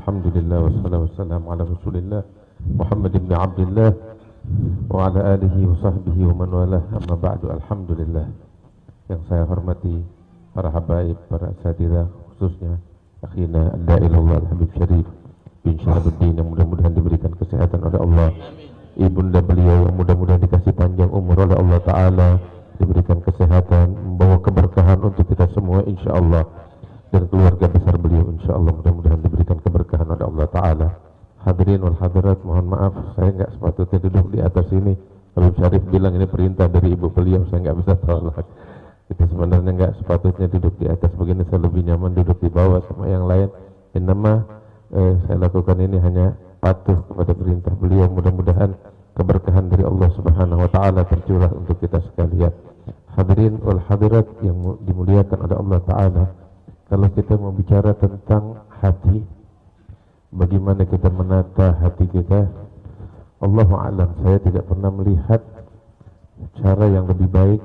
Alhamdulillah wassalatu wassalamu ala Rasulillah Muhammad ibn Abdullah wa ala alihi wa sahbihi wa man walah. Amma ba'du. Alhamdulillah. Yang saya hormati para habaib, para asatidzah, khususnya akhina ad-da'ilallah al-habib Syarif bin Syahabuddin, yang mudah-mudahan diberikan kesehatan oleh Allah. Ibunda beliau yang mudah-mudahan dikasih panjang umur oleh Allah Ta'ala, diberikan kesehatan, membawa keberkahan untuk kita semua insyaallah, dan keluarga besar beliau insyaallah mudah-mudahan diberikan keberkahan oleh Allah Ta'ala. Hadirin wal hadirat, mohon maaf saya nggak sepatutnya duduk di atas ini. Habib Syarif bilang ini perintah dari ibu beliau, saya nggak bisa tolak. Itu sebenarnya nggak sepatutnya duduk di atas begini, saya lebih nyaman duduk di bawah sama yang lain. Saya lakukan ini hanya patuh kepada perintah beliau. Mudah-mudahan keberkahan dari Allah Subhanahu wa Ta'ala tercurah untuk kita sekalian. Hadirin wal hadirat yang dimuliakan oleh Allah Ta'ala, kalau kita mau bicara tentang hati, bagaimana kita menata hati kita, Allahu a'lam, saya tidak pernah melihat cara yang lebih baik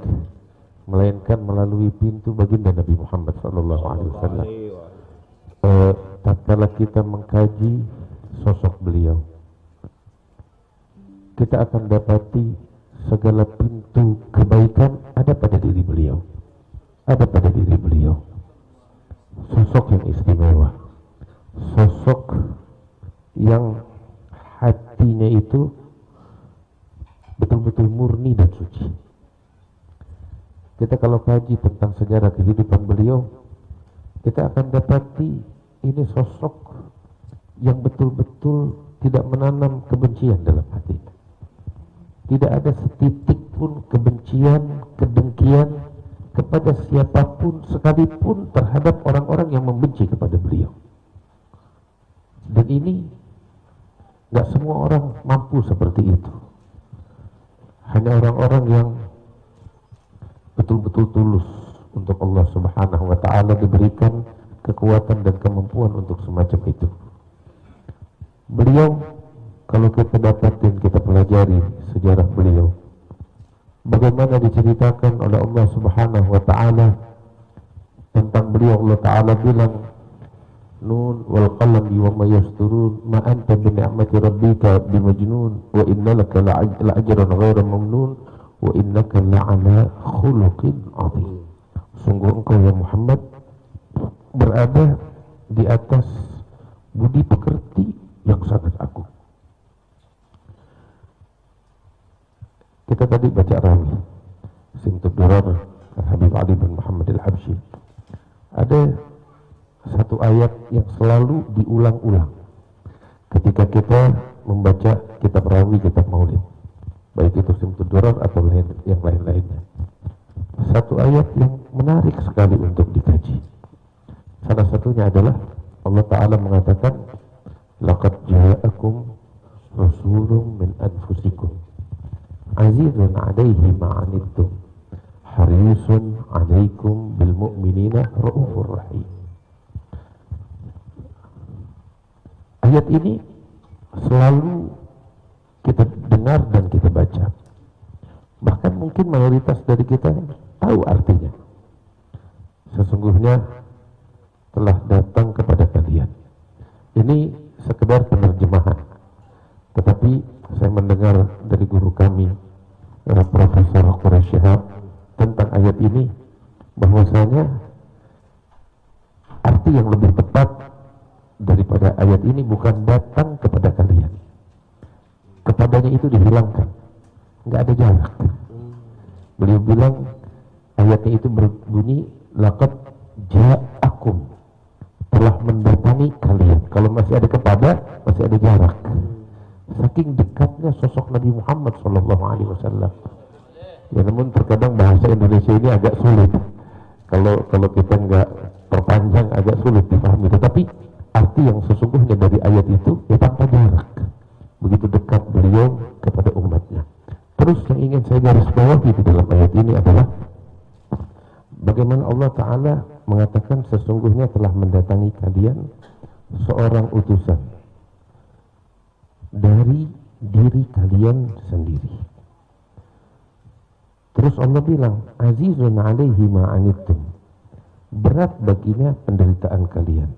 melainkan melalui pintu baginda Nabi Muhammad SAW. Tatkala kita mengkaji sosok beliau, kita akan dapati segala pintu kebaikan ada pada diri beliau, ada pada diri beliau. Sosok yang istimewa, sosok yang hatinya itu betul-betul murni dan suci. Kita kalau kaji tentang sejarah kehidupan beliau, kita akan dapati ini sosok yang betul-betul tidak menanam kebencian dalam hati. Tidak ada setitik pun kebencian, kedengkian kepada siapapun sekalipun terhadap orang-orang yang membenci kepada beliau. Dan ini gak semua orang mampu seperti itu. Hanya orang-orang yang betul-betul tulus untuk Allah Subhanahu wa Ta'ala diberikan kekuatan dan kemampuan untuk semacam itu. Beliau, kalau kita dapatin, kita pelajari sejarah beliau, bagaimana diceritakan oleh Allah Subhanahu wa Ta'ala tentang beliau. Allah Ta'ala bilang, Nun wal qalami wa ma yasturun ma anta bi ni'mati rabbika bimajnun wa innaka la'ajran ghairu mamnun wa innaka la'ala khuluqin 'azim. Sungguh engkau ya Muhammad berada di atas budi pekerti yang sangat agung. Kita tadi baca rawi Simtud Durar Habib Ali bin Muhammad al-Habsyi. Ada satu ayat yang selalu diulang-ulang ketika kita membaca kitab rawi, kitab maulid, baik itu Simtud Durar atau yang lain-lainnya. Satu ayat yang menarik sekali untuk dikaji. Salah satunya adalah Allah Ta'ala mengatakan, laqad ja'akum rasulun min anfusikum azizun 'alaihi ma 'anittum harisun 'alaikum bil mu'minina raufur rahim. Ayat ini selalu kita dengar dan kita baca. Bahkan mungkin mayoritas dari kita tahu artinya. Sesungguhnya telah datang kepada kalian. Ini sekedar penerjemahan. Tetapi saya mendengar dari guru kami, Profesor Quraish Shihab, tentang ayat ini, bahwasanya arti yang lebih tepat daripada ayat ini bukan datang kepada kalian. Kepadanya itu dihilangkan, nggak ada jarak. Beliau bilang ayatnya itu berbunyi laqad ja'akum, telah mendatangi kalian. Kalau masih ada kepada, masih ada jarak. Saking dekatnya sosok Nabi Muhammad SAW. Ya, namun terkadang bahasa Indonesia ini agak sulit. Kalau kita nggak perpanjang agak sulit dipahami. Tetapi arti yang sesungguhnya dari ayat itu ya tanpa jarak. Begitu dekat beliau kepada umatnya. Terus yang ingin saya garis bawahi di dalam ayat ini adalah bagaimana Allah Ta'ala mengatakan sesungguhnya telah mendatangi kalian seorang utusan dari diri kalian sendiri. Terus Allah bilang, azizun 'alaihi ma 'anittum, berat baginya penderitaan kalian.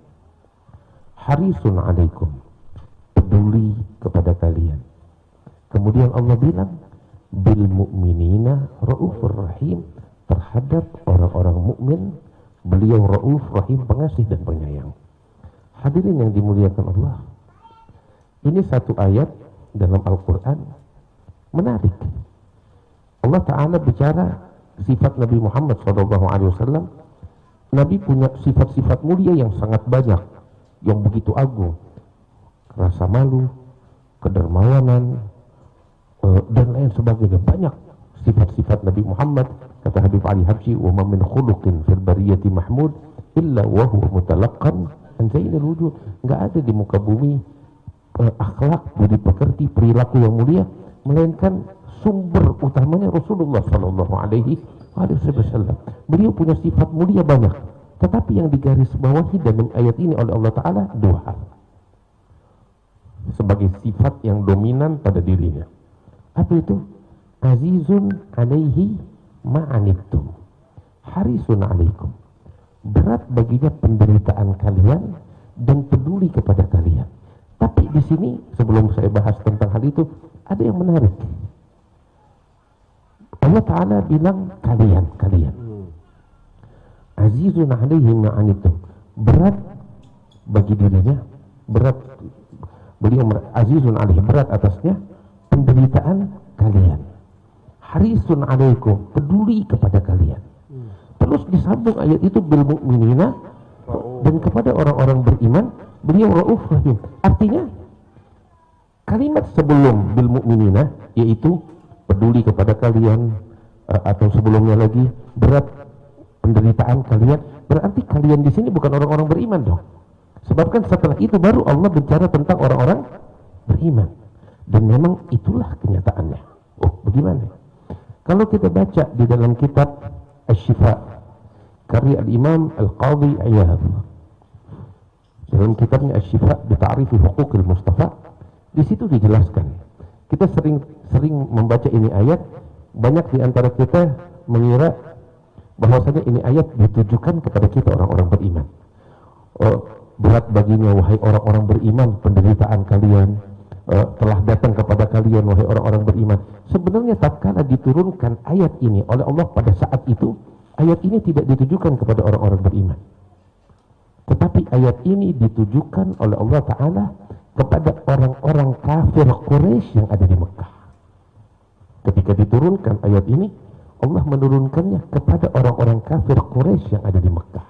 harisun alaikum, peduli kepada kalian. Kemudian Allah bilang bil mu'minina raufur rahim, terhadap orang-orang mukmin beliau rauf rahim, pengasih dan penyayang. Hadirin yang dimuliakan Allah, ini satu ayat dalam Al-Quran menarik. Allah Ta'ala bicara sifat Nabi Muhammad SAW. Nabi punya sifat-sifat mulia yang sangat banyak, yang begitu agung. Rasa malu, kedermawanan, dan lain sebagainya. Banyak sifat-sifat Nabi Muhammad. Kata Habib Ali Habsyi, wa ma min khuluqin fil bariyati mahmud illa wa huwa mutalaqqan an zainul wujud. Enggak ada di muka bumi akhlak, budi pekerti, perilaku yang mulia, melainkan sumber utamanya Rasulullah sallallahu alaihi wasallam. Beliau punya sifat mulia banyak, tetapi yang digarisbawahi dalam ayat ini oleh Allah Ta'ala dua hal sebagai sifat yang dominan pada dirinya. Apa itu? Azizun alaihi ma'anittum, harisun alaikum, berat baginya penderitaan kalian dan peduli kepada kalian. Tapi di sini sebelum saya bahas tentang hal itu, ada yang menarik. Allah Ta'ala bilang kalian. Azizun alaihi ma'anittum, berat bagi dirinya, berat beliau azizun alaihi, berat atasnya penderitaan kalian. Harisun alaikum, peduli kepada kalian. Terus disambung ayat itu bil mu'minina, dan kepada orang-orang beriman beliau rauf rahim. Artinya kalimat sebelum bil mu'minina, yaitu peduli kepada kalian, atau sebelumnya lagi berat penderitaan kalian, berarti kalian di sini bukan orang-orang beriman dong. Sebab kan setelah itu baru Allah bicara tentang orang-orang beriman. Dan memang itulah kenyataannya. Oh, bagaimana? Kalau kita baca di dalam kitab Asy-Syifa karya Al-Imam Al-Qadhi Iyadh, dalam kitabnya Asy-Syifa bi Ta'rifi Huquqil Mustafa, di situ dijelaskan. Kita sering membaca ini ayat, banyak di antara kita mengira bahwasanya ini ayat ditujukan kepada kita orang-orang beriman. Oh, berat baginya wahai orang-orang beriman penderitaan kalian, telah datang kepada kalian wahai orang-orang beriman. Sebenarnya tatkala diturunkan ayat ini oleh Allah pada saat itu, ayat ini tidak ditujukan kepada orang-orang beriman, tetapi ayat ini ditujukan oleh Allah Ta'ala kepada orang-orang kafir Quraisy yang ada di Mekah. Ketika diturunkan ayat ini, Allah menurunkannya kepada orang-orang kafir Quraisy yang ada di Mekah.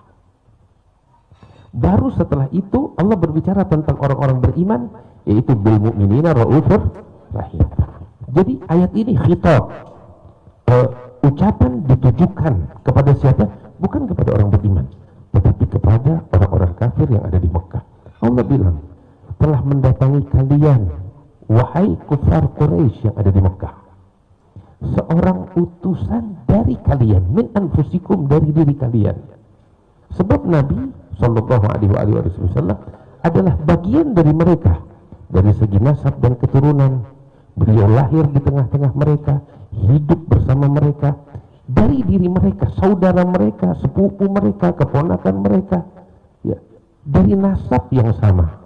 Baru setelah itu Allah berbicara tentang orang-orang beriman, yaitu bil mu'minina raufur rahim. Jadi ayat ini khitab, ucapan ditujukan kepada siapa? Bukan kepada orang beriman, tetapi kepada orang-orang kafir yang ada di Mekah. Allah bilang, telah mendatangi kalian wahai kufar Quraisy yang ada di Mekah, seorang utusan dari kalian, min anfusikum, dari diri kalian. Sebab Nabi sallallahu alaihi wasallam adalah bagian dari mereka dari segi nasab dan keturunan. Beliau lahir di tengah-tengah mereka, hidup bersama mereka, dari diri mereka, saudara mereka, sepupu mereka, keponakan mereka, ya, dari nasab yang sama,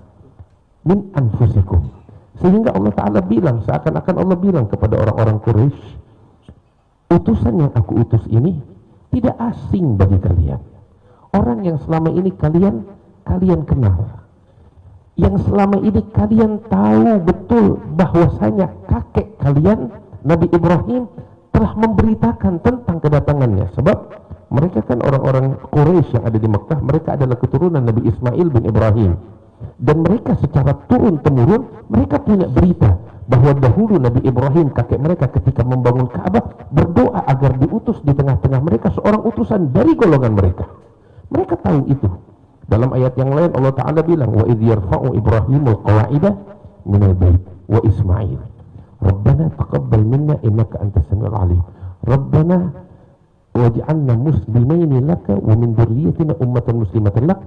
min anfusikum. Sehingga Allah Ta'ala bilang, seakan-akan Allah bilang kepada orang-orang Quraisy, utusan yang aku utus ini tidak asing bagi kalian. Orang yang selama ini kalian kenal, yang selama ini kalian tahu betul bahwasanya kakek kalian Nabi Ibrahim telah memberitakan tentang kedatangannya. Sebab mereka kan orang-orang Quraisy yang ada di Mekah, mereka adalah keturunan Nabi Ismail bin Ibrahim, dan mereka secara turun-temurun mereka punya berita bahwa dahulu Nabi Ibrahim, kakek mereka, ketika membangun Ka'bah, berdoa agar diutus di tengah-tengah mereka seorang utusan dari golongan mereka. Mereka tahu itu. Dalam ayat yang lain Allah Ta'ala bilang, wa idh yarfa'u Ibrahimul qawa'ida minal bait wa Ismail Rabbana taqabbal minna innaka antas samiul alim Rabbana waj'alna muslimaini laka wa min dzurriyyatina ummatan muslimatan lak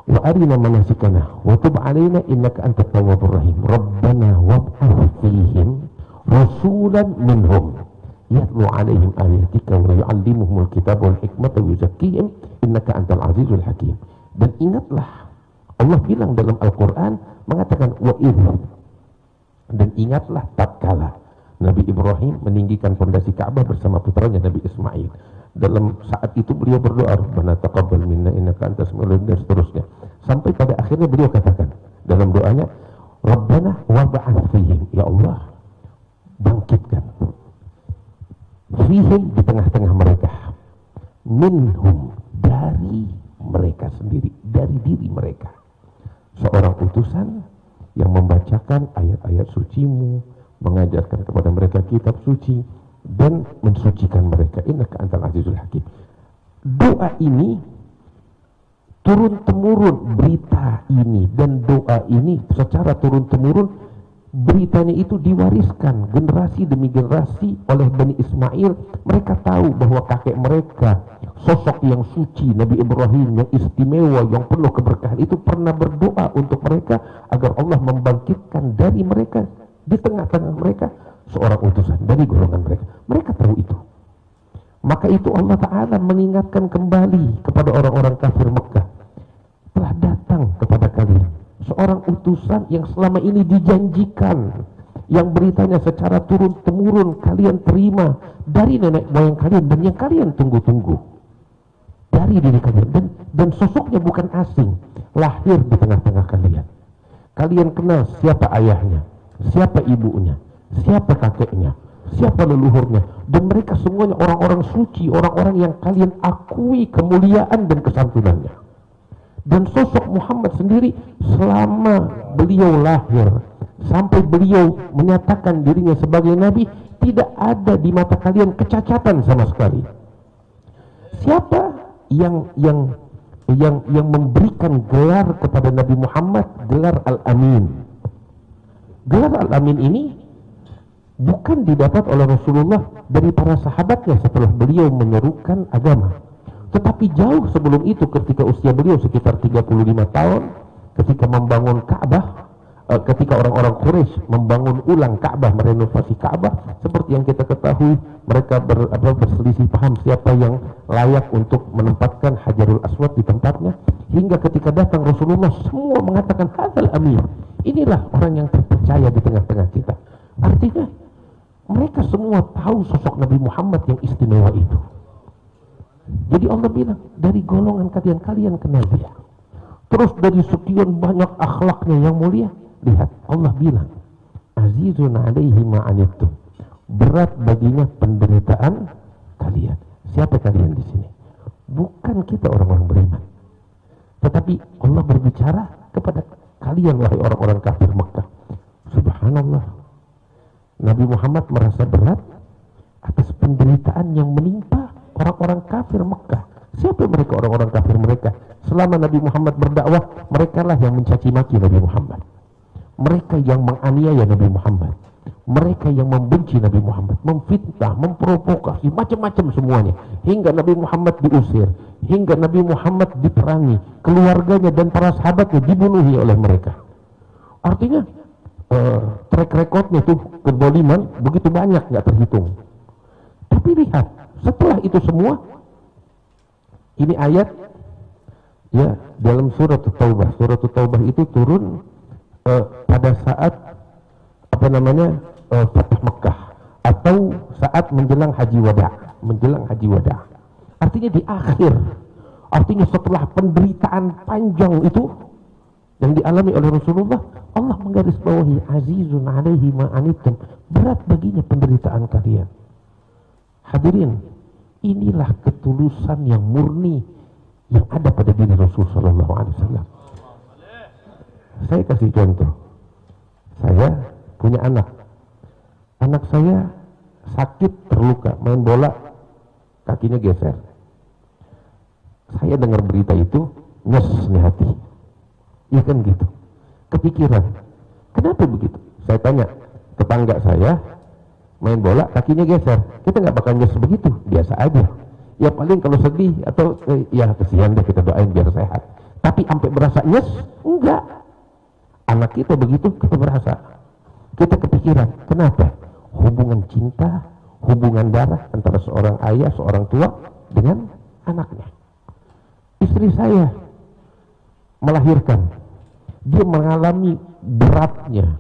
wa arina manasikana wa tub 'alaina innaka antat tawwabur rahim Rabbana wab'ath fihim rasulan minhum yatlu 'alaihim ayatika wa yu'allimuhumul kitaba wal hikmata wa yuzakkihim innaka antal azizul hakim. Dan ingatlah Allah bilang dalam Al-Quran, mengatakan wa idh, dan ingatlah tatkala Nabi Ibrahim meninggikan fondasi Ka'bah bersama putranya Nabi Ismail. Dalam saat itu beliau berdoa, Rabbana taqabbal minna innaka antas samiul alim, dan seterusnya. Sampai pada akhirnya beliau katakan dalam doanya, Rabbana wab'ath fihim, ya Allah, bangkitkan fihim, di tengah-tengah mereka, minhum, dari mereka sendiri, dari diri mereka, seorang utusan yang membacakan ayat-ayat sucimu, mengajarkan kepada mereka kitab suci, dan mensucikan mereka. Innaka antal azizul hakim. Doa ini turun-temurun, berita ini dan doa ini secara turun-temurun, beritanya itu diwariskan generasi demi generasi oleh Bani Ismail. Mereka tahu bahwa kakek mereka, sosok yang suci Nabi Ibrahim, yang istimewa, yang penuh keberkahan itu, pernah berdoa untuk mereka agar Allah membangkitkan dari mereka, di tengah-tengah mereka, seorang utusan dari golongan mereka. Mereka tahu itu. Maka itu Allah Ta'ala mengingatkan kembali kepada orang-orang kafir Mekah, telah datang kepada kalian seorang utusan yang selama ini dijanjikan, yang beritanya secara turun-temurun kalian terima dari nenek moyang kalian, dan yang kalian tunggu-tunggu dari diri kalian, dan sosoknya bukan asing, lahir di tengah-tengah kalian. Kalian kenal siapa ayahnya, siapa ibunya, siapa kakeknya, siapa leluhurnya, dan mereka semuanya orang-orang suci, orang-orang yang kalian akui kemuliaan dan kesantunannya. Dan sosok Muhammad sendiri, selama beliau lahir sampai beliau menyatakan dirinya sebagai nabi, tidak ada di mata kalian kecacatan sama sekali. Siapa yang memberikan gelar kepada Nabi Muhammad, gelar Al-Amin? Gelar Al-Amin ini bukan didapat oleh Rasulullah dari para sahabatnya setelah beliau menyerukan agama, tetapi jauh sebelum itu, ketika usia beliau sekitar 35 tahun, ketika membangun Ka'bah, ketika orang-orang Quraisy membangun ulang Ka'bah, merenovasi Ka'bah, seperti yang kita ketahui, mereka berselisih paham siapa yang layak untuk menempatkan Hajarul Aswad di tempatnya, hingga ketika datang Rasulullah, semua mengatakan hadzal amin, inilah orang yang terpercaya di tengah-tengah kita. Artinya mereka semua tahu sosok Nabi Muhammad yang istimewa itu. Jadi Allah bilang, dari golongan kalian kenal dia. Terus dari sekian banyak akhlaknya yang mulia, lihat Allah bilang, azizun alaihi ma'anittum, berat baginya penderitaan kalian. Siapa kalian di sini? Bukan kita orang-orang beriman, tetapi Allah berbicara kepada kalian, wahai orang-orang kafir Mekah. Subhanallah, Nabi Muhammad merasa berat atas penderitaan yang menimpa orang-orang kafir Mekah. Siapa mereka orang-orang kafir mereka? Selama Nabi Muhammad berdakwah, mereka lah yang mencaci maki Nabi Muhammad, mereka yang menganiaya Nabi Muhammad, mereka yang membenci Nabi Muhammad, memfitnah, memprovokasi, macam-macam semuanya, hingga Nabi Muhammad diusir, hingga Nabi Muhammad diperangi, keluarganya dan para sahabatnya dibunuhi oleh mereka. Artinya track recordnya itu kezaliman begitu banyak, nggak terhitung. Tapi lihat, setelah itu semua, ini ayat ya dalam surat Taubah. Surat Taubah itu turun pada saat Fatah Mekah, atau saat menjelang haji wada. Artinya di akhir. Artinya setelah penderitaan panjang itu yang dialami oleh Rasulullah, Allah menggarisbawahi azizun alaihi ma'anittum, berat baginya penderitaan kalian. Hadirin, inilah ketulusan yang murni yang ada pada diri Rasul sallallahu alaihi wasallam. Saya kasih contoh. Saya punya anak. Anak saya sakit, terluka, main bola, kakinya geser. Saya dengar berita itu, nyes di hati. Iya kan gitu. Kepikiran. Kenapa begitu? Saya tanya tetangga saya, main bola kakinya geser, kita nggak bakal nyes begitu, biasa aja. Ya paling kalau sedih atau ya kesian deh, kita doain biar sehat. Tapi sampai berasa nyes, enggak. Anak kita begitu, kita berasa. Kita kepikiran, kenapa? Hubungan cinta, hubungan darah antara seorang ayah, seorang tua dengan anaknya. Istri saya melahirkan, dia mengalami beratnya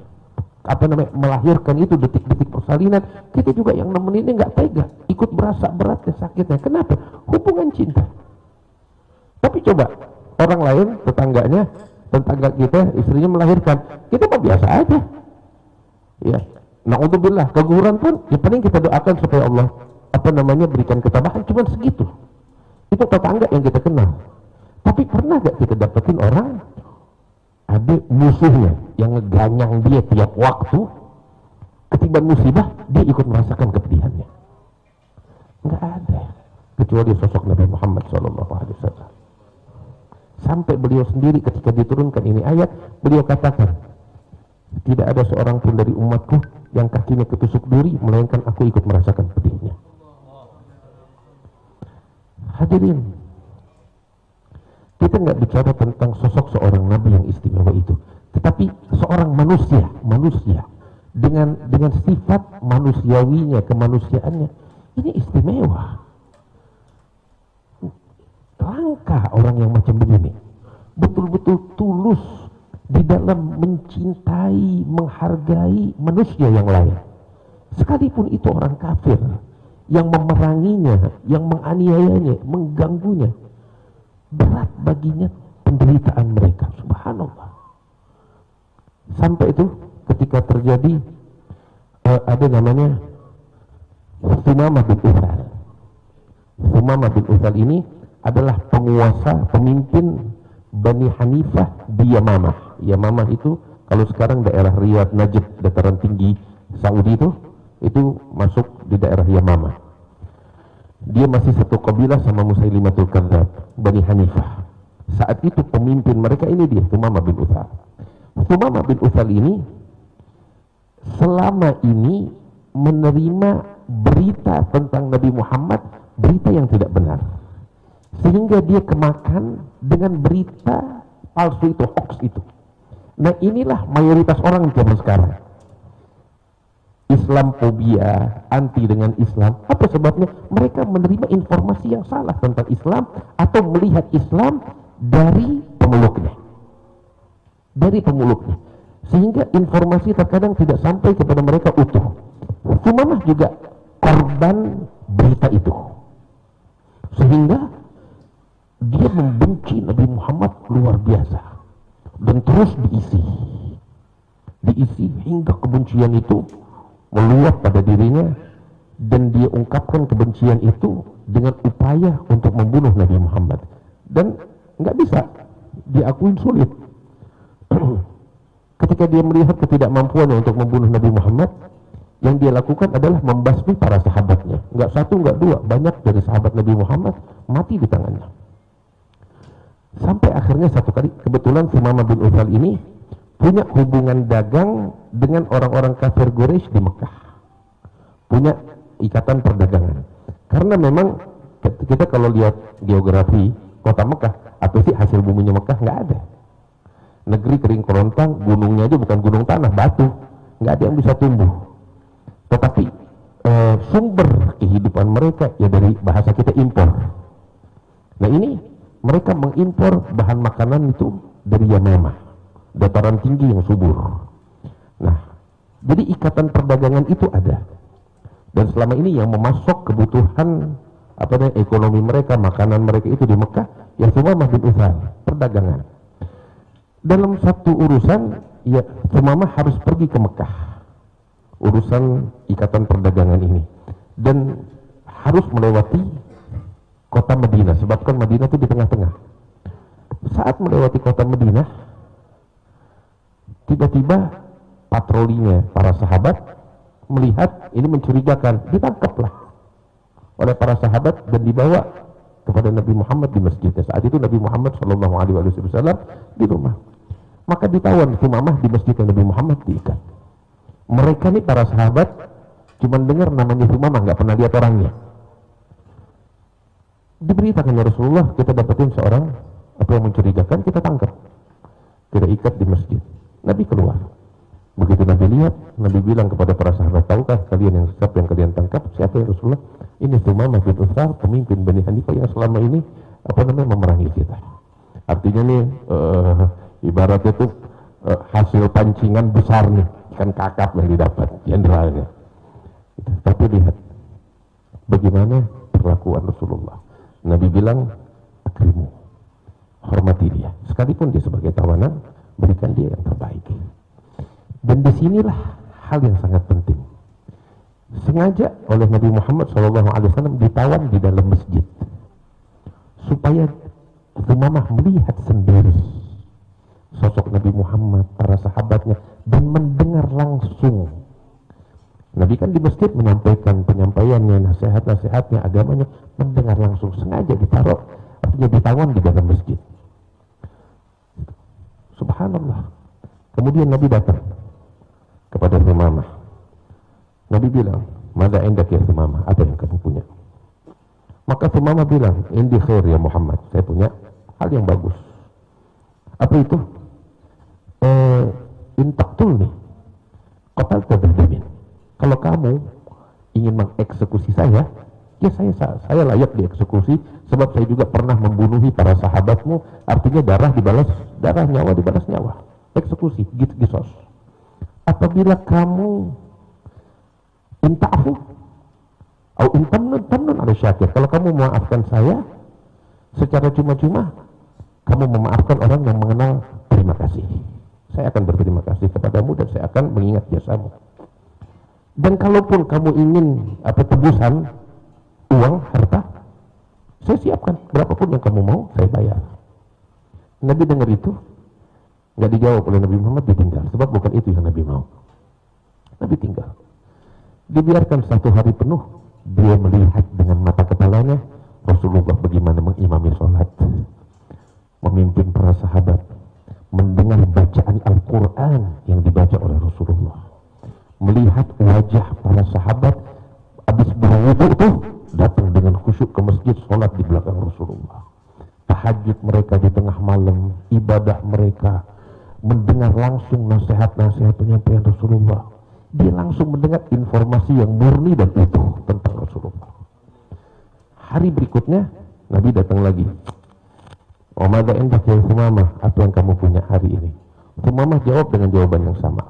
melahirkan itu, detik-detik persalinan. Kita juga yang nemeninnya nggak tega, ikut berasa beratnya, sakitnya. Kenapa? Hubungan cinta. Tapi coba orang lain, tetangga kita, istrinya melahirkan, kita mah biasa aja. Ya, na'udzubillah, keguguran pun ya paling kita doakan supaya Allah berikan ketabahan, cuman segitu. Itu tetangga yang kita kenal. Tapi pernah gak kita dapetin orang ada musuhnya yang ngeganyang dia tiap waktu, ketiban musibah dia ikut merasakan kepedihannya? Nggak ada, kecuali sosok Nabi Muhammad SAW. Sampai beliau sendiri ketika diturunkan ini ayat, beliau katakan, tidak ada seorang pun dari umatku yang kakinya ketusuk duri melainkan aku ikut merasakan pedihnya. Hadirin, kita nggak bicara tentang sosok seorang nabi yang istimewa itu, tetapi seorang manusia dengan sifat manusiawinya, kemanusiaannya, ini istimewa. Langka orang yang macam begini, betul-betul tulus di dalam mencintai, menghargai manusia yang lain, sekalipun itu orang kafir yang memeranginya, yang menganiayanya, mengganggunya. Berat baginya penderitaan mereka, subhanallah. Sampai itu ketika terjadi ada namanya Thumamah bin Uthal. Thumamah bin Uthal ini adalah pemimpin Bani Hanifah di Yamamah. Yamamah itu kalau sekarang daerah Riyadh, Najd, dataran tinggi Saudi itu masuk di daerah Yamamah. Dia masih satu kabilah sama Musailimatul Kadzdzab, Bani Hanifah. Saat itu pemimpin mereka ini dia, Thumamah bin Uthal. Thumamah bin Uthal ini selama ini menerima berita tentang Nabi Muhammad, berita yang tidak benar, sehingga dia kemakan dengan berita palsu itu, hoax itu. Nah, inilah mayoritas orang zaman sekarang. Islamfobia, anti dengan Islam. Apa sebabnya? Mereka menerima informasi yang salah tentang Islam atau melihat Islam dari pemeluknya. Sehingga informasi terkadang tidak sampai kepada mereka utuh. Thumamah juga korban berita itu. Sehingga dia membenci Nabi Muhammad luar biasa. Dan terus diisi hingga kebencian itu meluap pada dirinya, dan dia ungkapkan kebencian itu dengan upaya untuk membunuh Nabi Muhammad, dan nggak bisa, diakui sulit. Ketika dia melihat ketidakmampuannya untuk membunuh Nabi Muhammad, yang dia lakukan adalah membasmi para sahabatnya. Nggak satu, nggak dua, banyak dari sahabat Nabi Muhammad mati di tangannya. Sampai akhirnya satu kali, kebetulan Thumamah bin Uthal ini punya hubungan dagang dengan orang-orang kafir Quraisy di Mekah, punya ikatan perdagangan. Karena memang kita kalau lihat geografi kota Mekah, apa sih hasil buminya Mekah? Nggak ada. Negeri kering kerontang, gunungnya aja bukan gunung tanah, batu, nggak ada yang bisa tumbuh. Tetapi sumber kehidupan mereka ya dari bahasa kita impor. Nah, ini mereka mengimpor bahan makanan itu dari Yamamah, dataran tinggi yang subur. Nah, jadi ikatan perdagangan itu ada, dan selama ini yang memasok kebutuhan ekonomi mereka, makanan mereka itu di Mekah, ya Thumamah bin Uthal, perdagangan. Dalam satu urusan, ya Thumamah harus pergi ke Mekah, urusan ikatan perdagangan ini, dan harus melewati kota Madinah, sebabkan Madinah itu di tengah-tengah. Saat melewati kota Madinah, tiba-tiba patrolinya para sahabat melihat ini mencurigakan, ditangkaplah oleh para sahabat dan dibawa kepada Nabi Muhammad di masjidnya. Saat itu Nabi Muhammad SAW di rumah, maka ditawan Thumamah di masjid Nabi Muhammad, diikat. Mereka ini para sahabat cuma dengar namanya Thumamah, nggak pernah lihat orangnya. Diberitakan ya Rasulullah, kita dapetin seorang yang mencurigakan, kita tangkap, kita ikat di masjid. Nabi keluar. Begitu Nabi lihat, Nabi bilang kepada para sahabat, tahukah kalian yang siapa yang kalian tangkap? Siapa ya Rasulullah? Ini Thumamah bin Uthal, pemimpin Bani Hanifah yang selama ini memerangi kita. Artinya nih ibaratnya tuh hasil pancingan besar nih, ikan kakap yang didapat, jenderalnya. Tapi lihat bagaimana perlakuan Rasulullah. Nabi bilang, akrimu, hormati dia. Sekalipun dia sebagai tawanan, berikan dia yang terbaik. Dan disinilah hal yang sangat penting. Sengaja oleh Nabi Muhammad SAW ditawan di dalam masjid, supaya Umamah melihat sendiri sosok Nabi Muhammad, para sahabatnya, dan mendengar langsung. Nabi kan di masjid menyampaikan penyampaiannya, nasihat-nasihatnya, agamanya, mendengar langsung. Sengaja ditaruh, artinya ditawan di dalam masjid. Subhanallah. Kemudian Nabi datang kepada Umamah. Nabi bilang, "Mada indak ya Umamah? Apa yang kamu punya?" Maka Umamah bilang, "Indi khair ya Muhammad, saya punya hal yang bagus." Apa itu? Intaktul nih, qatal tadhimin. Kalau kamu ingin mengeksekusi saya, ya saya layak dieksekusi, sebab saya juga pernah membunuhi para sahabatmu. Artinya darah dibalas darah, nyawa dibalas nyawa. Eksekusi, gisos. Apabila kamu inta'fu au intamnun ala syakir, kalau kamu memaafkan saya secara cuma-cuma, kamu memaafkan orang yang mengenal terima kasih, saya akan berterima kasih kepadamu dan saya akan mengingat jasamu. Dan kalaupun kamu ingin tebusan uang, harta, saya siapkan berapapun yang kamu mau, saya bayar. Nabi dengar itu, nggak dijawab oleh Nabi Muhammad, ditinggal, sebab bukan itu yang Nabi mau. Nabi tinggal. Dibiarkan 1 hari penuh, dia melihat dengan mata kepalanya Rasulullah bagaimana mengimami sholat, memimpin para sahabat, mendengar bacaan Al-Quran yang dibaca oleh Rasulullah, melihat wajah para sahabat habis berwudu itu datang dengan khusyuk ke masjid, sholat di belakang Rasulullah, tahajud mereka di tengah malam, ibadah mereka, mendengar langsung nasihat-nasihat penyampaian Rasulullah. Dia langsung mendengar informasi yang murni dan utuh tentang Rasulullah. Hari berikutnya Nabi datang lagi. "Oh, mada indak ya Umamah, apa yang kamu punya hari ini?" Umamah jawab dengan jawaban yang sama.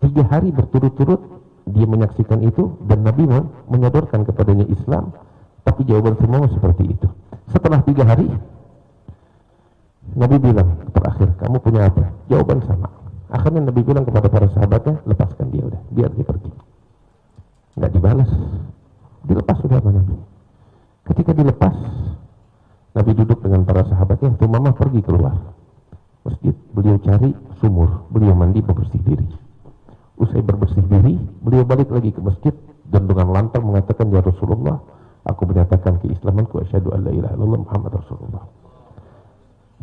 3 hari berturut-turut dia menyaksikan itu, dan Nabi menyodorkan kepadanya Islam, tapi jawaban Umamah seperti itu. Setelah 3 hari Nabi bilang terakhir, "Kamu punya apa?" Jawaban sama. Akhirnya Nabi bilang kepada para sahabatnya, "Lepaskan dia, udah, biar dia pergi." Nggak dibalas, dilepas sudah sama Nabi. Ketika dilepas, Nabi duduk dengan para sahabatnya. Umamah pergi keluar masjid, beliau cari sumur, beliau mandi, bebersih diri. Usai berbersih diri, beliau balik lagi ke masjid dan dengan lantang mengatakan, "Ya Rasulullah, aku menyatakan keislamanku, asyhadu an la ilaha illallah Muhammad Rasulullah."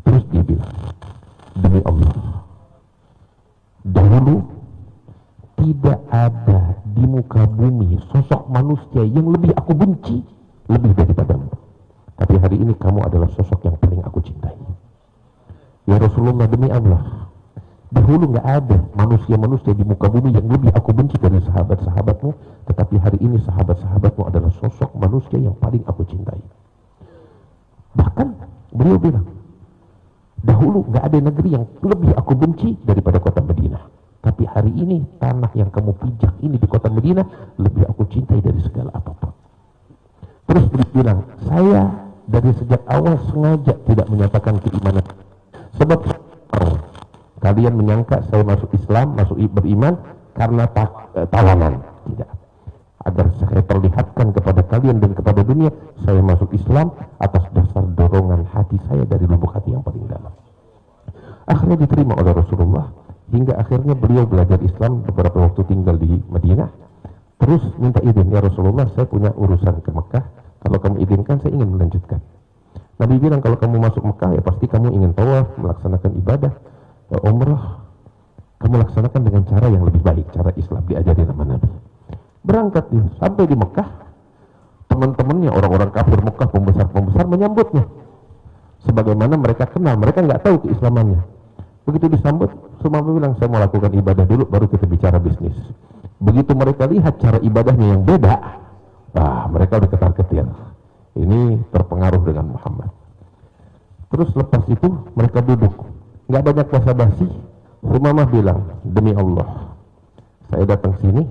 Terus dia bilang, "Demi Allah, dahulu tidak ada di muka bumi sosok manusia yang lebih aku benci lebih daripadamu. Tapi hari ini kamu adalah sosok yang paling aku cintai. Ya Rasulullah, demi Allah, dahulu nggak ada manusia-manusia di muka bumi yang lebih aku benci dari sahabat-sahabatmu, tetapi hari ini sahabat-sahabatmu adalah sosok manusia yang paling aku cintai." Bahkan beliau bilang, dahulu nggak ada negeri yang lebih aku benci daripada kota Madinah, tapi hari ini tanah yang kamu pijak ini di kota Madinah lebih aku cintai dari segala apapun. Terus beliau bilang, "Saya dari sejak awal sengaja tidak menyatakan keimanan, sebab kalian menyangka saya masuk Islam, masuk beriman karena tawanan. Tidak. Agar saya perlihatkan kepada kalian dan kepada dunia, saya masuk Islam atas dasar dorongan hati saya dari lubuk hati yang paling dalam." Akhirnya diterima oleh Rasulullah, hingga akhirnya beliau belajar Islam beberapa waktu tinggal di Madinah. Terus minta izin, "Ya Rasulullah, saya punya urusan ke Mekah, kalau kamu izinkan saya ingin melanjutkan." Nabi bilang, "Kalau kamu masuk Mekah ya pasti kamu ingin tawaf, melaksanakan ibadah, umrah, kamu laksanakan dengan cara yang lebih baik, cara Islam diajari sama Nabi." Berangkat dia, sampai di Mekah, teman-temannya orang-orang kafir Mekah, pembesar-pembesar menyambutnya sebagaimana mereka kenal, mereka nggak tahu keislamannya. Begitu disambut, semua bilang, "Saya mau lakukan ibadah dulu, baru kita bicara bisnis." Begitu mereka lihat cara ibadahnya yang beda, mereka udah ketar-ketir. Ini terpengaruh dengan Muhammad. Terus lepas itu mereka duduk nggak banyak basa-basi. Sumamah bilang, demi Allah, saya datang sini,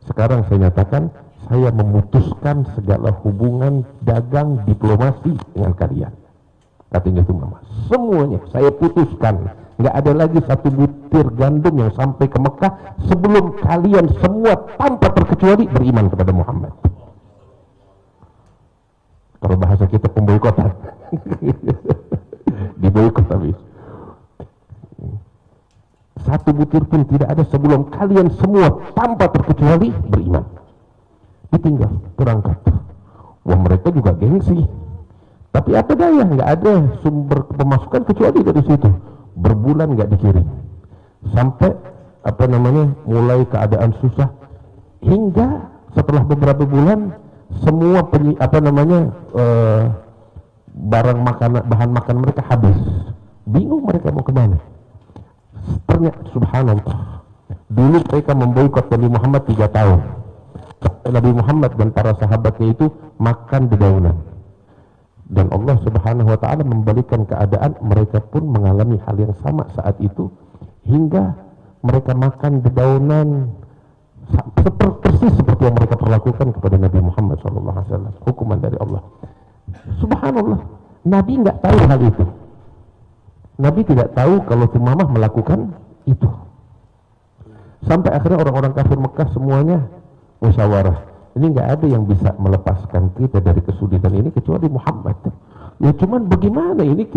sekarang saya nyatakan, saya memutuskan segala hubungan dagang diplomasi dengan kalian. Katanya Sumamah, semuanya saya putuskan. Nggak ada lagi satu butir gandum yang sampai ke Mekah sebelum kalian semua tanpa terkecuali beriman kepada Muhammad. Kalau bahasa kita pemboikotan. Diboikot habis. Satu butir pun tidak ada sebelum kalian semua tanpa terkecuali beriman. Ditinggal, berangkat. Wah, mereka juga gengsi. Tapi apa daya, nggak ada sumber pemasukan kecuali dari situ. Berbulan nggak dikirim. Sampai mulai keadaan susah, hingga setelah beberapa bulan semua bahan makan mereka habis. Bingung mereka mau kemana. Ternyata subhanallah, dulu mereka memboikot Nabi Muhammad 3 tahun. Nabi Muhammad dan para sahabatnya itu makan dedaunan, dan Allah subhanahu wa ta'ala membalikan keadaan, mereka pun mengalami hal yang sama saat itu, hingga mereka makan dedaunan persis seperti yang mereka perlakukan kepada Nabi Muhammad SAW. Hukuman dari Allah. Subhanallah, Nabi nggak tahu hal itu. Nabi tidak tahu kalau Sumamah melakukan itu. Sampai akhirnya orang-orang kafir Mekah semuanya musyawarah. Ini nggak ada yang bisa melepaskan kita dari kesulitan ini kecuali Muhammad. Ya cuman bagaimana ini,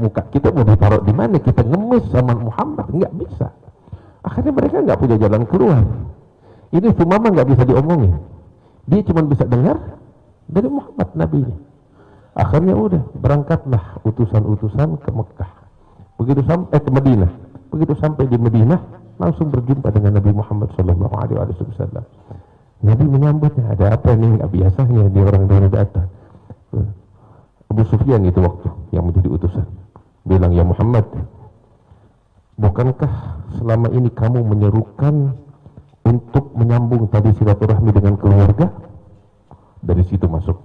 muka kita mau ditaruh di mana? Kita ngemis sama Muhammad, nggak bisa. Akhirnya mereka nggak punya jalan keluar. Ini Sumamah nggak bisa diomongin. Dia cuma bisa dengar dari Muhammad Nabi ini. Akhirnya udah berangkatlah utusan-utusan ke Mekah. Begitu sampai ke Madinah, begitu sampai di Madinah langsung berjumpa dengan Nabi Muhammad SAW. Nabi menyambutnya, ada apa nih, nggak biasanya dia orang dari datang. Abu Sufyan itu waktu yang menjadi utusan bilang, ya Muhammad, bukankah selama ini kamu menyerukan untuk menyambung tadi silaturahmi dengan keluarga? Dari situ masuk.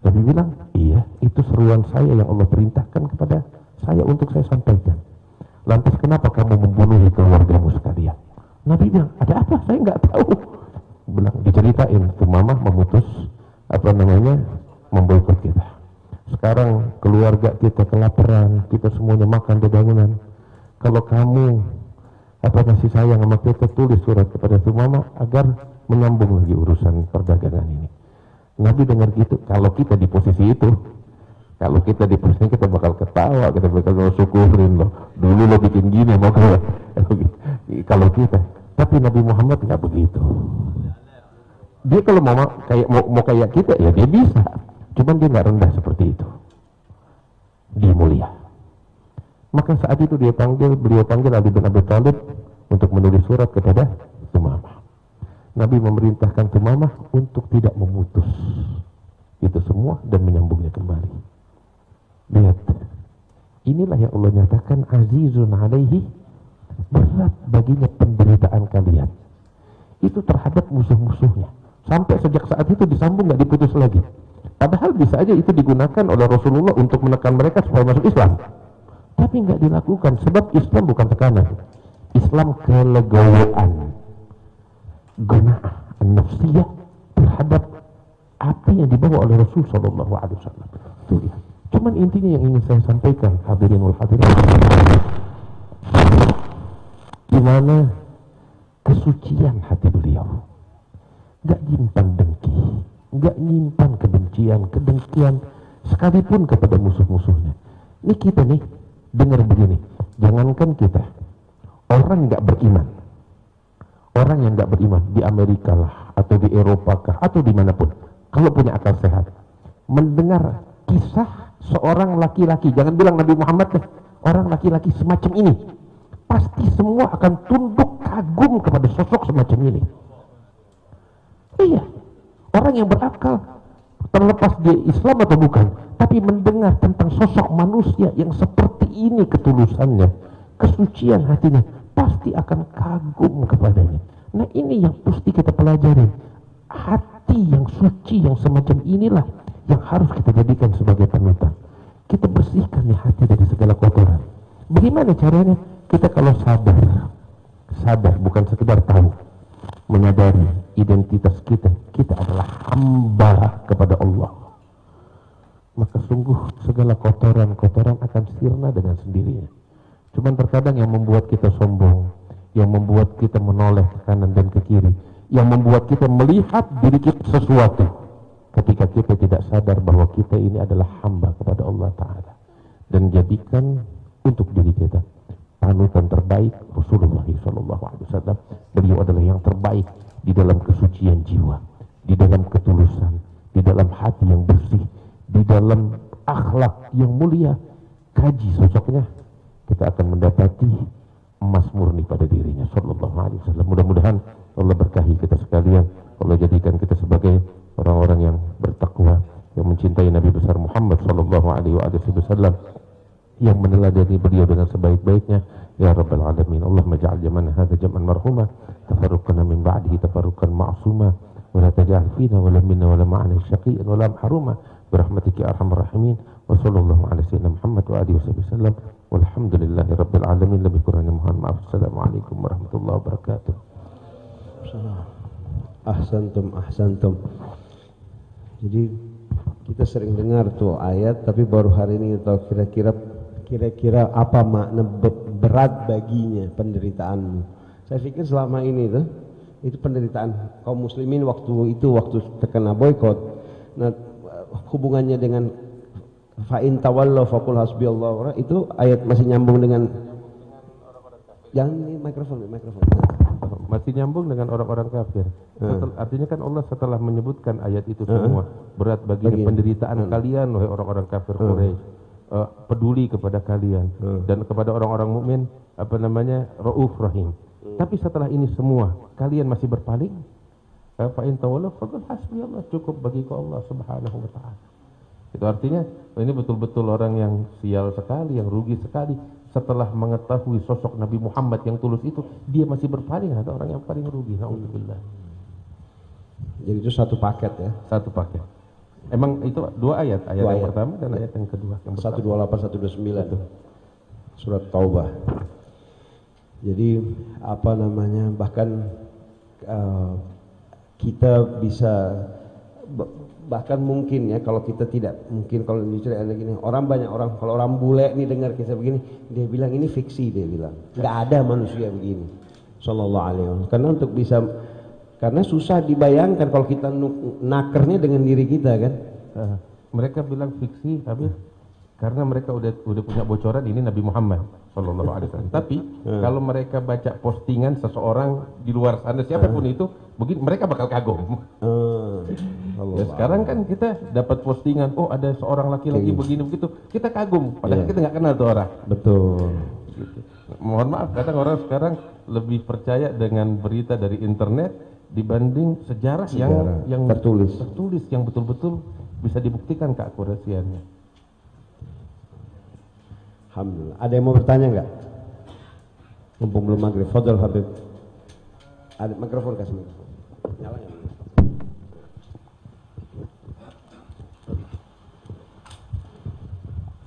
Nabi bilang, iya, itu seruan saya yang Allah perintahkan kepada saya untuk saya sampaikan. Lantas kenapa kamu membunuh keluargamu sekalian? Nabi bilang, ada apa? Saya nggak tahu. Bilang, diceritain, Sumamah memutus memboikot kita. Sekarang keluarga kita kelaparan, kita semuanya makan dedaunan. Kalau kamu masih sayang sama kita, tulis surat kepada Sumamah agar menyambung lagi urusan perdagangan ini. Nabi dengar gitu, kalau kita di posisi itu, kita bakal ketawa, kita bakal syukurin loh. Dulu lo bikin gini, mau kayak kalau kita. Tapi Nabi Muhammad nggak begitu. Dia kalau mau kayak kita, ya dia bisa. Cuman dia nggak rendah seperti itu. Dia mulia. Maka saat itu beliau panggil Ali bin Abi Thalib untuk menulis surat kepada Sumamah. Nabi memerintahkan Sumamah untuk tidak memutus itu semua dan menyambungnya kembali. Lihat, inilah yang Allah nyatakan, azizun alaihi, berat baginya penderitaan kalian. Itu terhadap musuh-musuhnya. Sampai sejak saat itu disambung, nggak diputus lagi. Padahal bisa aja itu digunakan oleh Rasulullah untuk menekan mereka supaya masuk Islam. Tapi nggak dilakukan, sebab Islam bukan tekanan. Islam kelegowoan, guna'ah, nafsiyah terhadap apa yang dibawa oleh Rasul Sallallahu Alaihi Wasallam. Itu dia. Cuman intinya yang ingin saya sampaikan, hadirin wal hadirin, di mana kesucian hati beliau, gak nyimpan dengki, gak nyimpan kedengkian sekalipun kepada musuh-musuhnya. Ini kita nih dengar begini, jangankan kita, orang gak beriman, orang yang gak beriman di Amerika lah, atau di Eropa kah, atau dimanapun, kalau punya akal sehat, mendengar kisah seorang laki-laki, jangan bilang Nabi Muhammad deh, orang laki-laki semacam ini, pasti semua akan tunduk kagum kepada sosok semacam ini. Iya, orang yang berakal, terlepas dia Islam atau bukan, tapi mendengar tentang sosok manusia yang seperti ini ketulusannya, kesucian hatinya, pasti akan kagum kepadanya. Nah ini yang pasti kita pelajari, hati yang suci yang semacam inilah yang harus kita jadikan sebagai panutan. Kita bersihkan nih hati dari segala kotoran. Bagaimana caranya? Kita kalau sadar bukan sekedar tahu, menyadari identitas kita adalah hamba kepada Allah, maka sungguh segala kotoran-kotoran akan sirna dengan sendirinya. Cuman terkadang yang membuat kita sombong, yang membuat kita menoleh ke kanan dan ke kiri, yang membuat kita melihat diri kita sesuatu, ketika kita tidak sadar bahwa kita ini adalah hamba kepada Allah Ta'ala. Dan jadikan untuk diri kita panutan terbaik Rasulullah SAW. Beliau adalah yang terbaik di dalam kesucian jiwa, di dalam ketulusan, di dalam hati yang bersih, di dalam akhlak yang mulia. Kaji sosoknya, kita akan mendapati emas murni pada dirinya Sallallahu Alaihi Wasallam. Mudah-mudahan Allah berkahi kita sekalian, Allah jadikan kita sebagai orang-orang yang bertakwa, yang mencintai Nabi besar Muhammad Sallallahu Alaihi Wasallam, yang meneladani beliau dengan sebaik-baiknya ya Rabbal Alamin. Allahumma ja'al jam'ana hadha jam'an marhuma, tafarruqana min ba'dihi tafarruqan ma'suma, wa la taj'al fina wa la minna wa la ma'ana syaqiyan wa la mahruma birahmatika ya arhamar rahimin. Wa sallallahu ala sayyidina Muhammad wa alihi wasallam, walhamdulillahi rabbil alamin. Lebih kurangnya mohon maaf. Assalamualaikum warahmatullahi wabarakatuh. Ahsantum. Jadi kita sering dengar tuh ayat, tapi baru hari ini tahu kira-kira apa makna berat baginya penderitaanmu. Saya pikir selama ini itu penderitaan kaum muslimin waktu terkena boykot. Nah, hubungannya dengan fa'in tawallahu faqul hasbiyallahu, itu ayat masih nyambung dengan mikrofon. Masih nyambung dengan orang-orang kafir. Artinya kan Allah setelah menyebutkan ayat itu semua, berat baginya penderitaan kalian wahai orang-orang kafir Quraisy, peduli kepada kalian, dan kepada orang-orang mukmin Rauf Rahim. Tapi setelah ini semua kalian masih berpaling, fa in tawallaw faqul hasbiyallah, cukup bagiku Allah Subhanahu wa taala. Itu artinya ini betul-betul orang yang sial sekali, yang rugi sekali. Setelah mengetahui sosok Nabi Muhammad yang tulus itu, dia masih berpaling, ada orang yang paling rugi. Alhamdulillah. Jadi itu satu paket ya? Satu paket. Emang itu dua ayat yang pertama dan ayat yang kedua. 128, 129 surat Taubah. Jadi bahkan kita bisa bahkan mungkin ya, kalau kita tidak mungkin, kalau diceritain gini, kalau orang bule nih dengar kisah begini, dia bilang ini fiksi, dia bilang nggak ada manusia begini Sallallahu Alaihi Wasallam. Karena susah dibayangkan kalau kita nakernya dengan diri kita kan. Mereka bilang fiksi, tapi karena mereka udah punya bocoran ini Nabi Muhammad Sallallahu Alaihi Wasallam. Tapi kalau mereka baca postingan seseorang di luar sana, siapapun itu, begini mereka bakal kagum. Ya, sekarang kan kita dapat postingan, oh ada seorang laki-laki begini begitu, kita kagum, padahal kita nggak kenal tuh orang. Betul. Gitu. Mohon maaf, kadang orang sekarang lebih percaya dengan berita dari internet dibanding sejarah yang tertulis, yang betul-betul bisa dibuktikan keakurasiannya. Alhamdulillah. Ada yang mau bertanya nggak? Mumpung belum maghrib. Fadhal Habib. Ada mikrofon, kasih mikrofon. Nyala.